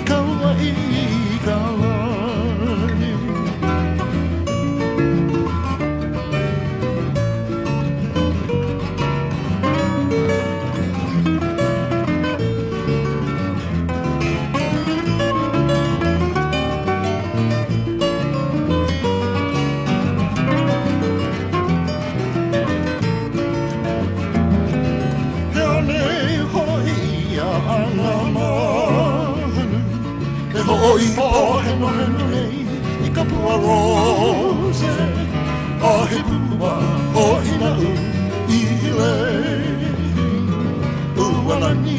かわいいかわHoi po he no he no hei I ka pua rose A he pua o ina u I le Ua lani